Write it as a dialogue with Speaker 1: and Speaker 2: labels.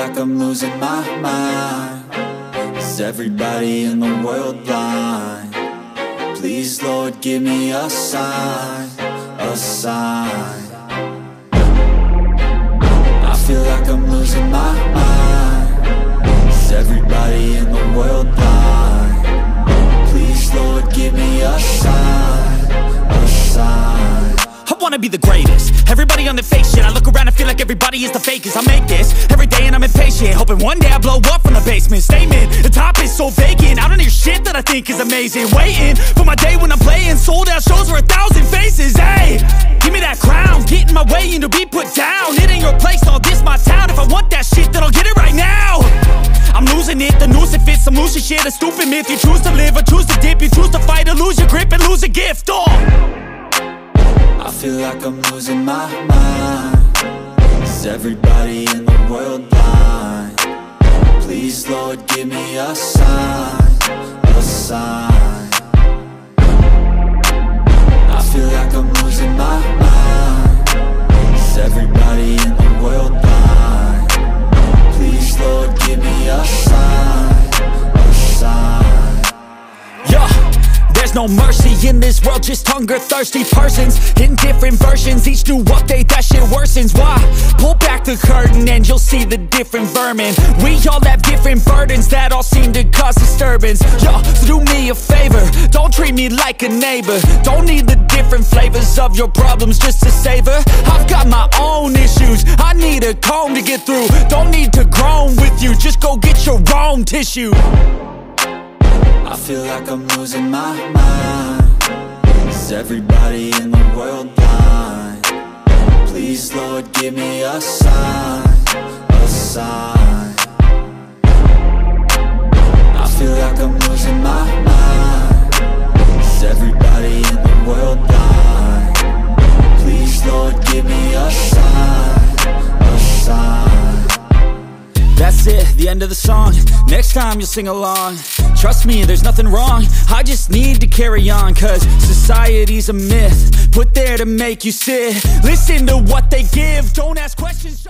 Speaker 1: like I'm losing my mind. Is everybody in the world blind? Please, Lord, give me a sign, a sign. I feel like I'm losing my mind. Is everybody in the world blind? Please, Lord, give me a sign, a sign.
Speaker 2: I wanna be the greatest. Everybody on the fake shit. I look around and feel like everybody is the fakest. I make this every day and I'm impatient, hoping one day I blow up from the basement. Statement, the top is so vacant. I don't hear shit that I think is amazing. Waiting for my day when I'm playing sold out shows for 1,000 faces. Hey, give me that crown, get in my way and to be put down. It ain't your place, all this my town. If I want that shit, then I'll get it right now. I'm losing it, the noose it fits, I'm losing shit. A stupid myth, you choose to live or choose to dip. You choose to fight or lose your grip and lose a gift.
Speaker 1: I feel like I'm losing my mind. Is everybody in the world blind? Please, Lord, give me a sign, a sign. I feel like I'm losing my mind. Is everybody in the world blind? Please, Lord, give me a sign, a sign.
Speaker 2: Yeah. There's no mercy in this world, just hunger-thirsty persons in different versions, each new update, that shit worsens. Why? Pull back the curtain and you'll see the different vermin. We all have different burdens that all seem to cause disturbance. Yo, so do me a favor, don't treat me like a neighbor. Don't need the different flavors of your problems just to savor. I've got my own issues, I need a comb to get through. Don't need to groan with you, just go get your own tissue.
Speaker 1: I feel like I'm losing my mind. Is everybody in the world blind? Please, Lord, give me a sign, a sign. I feel like I'm losing my mind. Is everybody in the world blind? Please, Lord, give me a sign, a sign.
Speaker 2: That's it, the end of the song. Next time you'll sing along. Trust me, there's nothing wrong. I just need to carry on, cause society's a myth put there to make you sit. Listen to what they give, don't ask questions.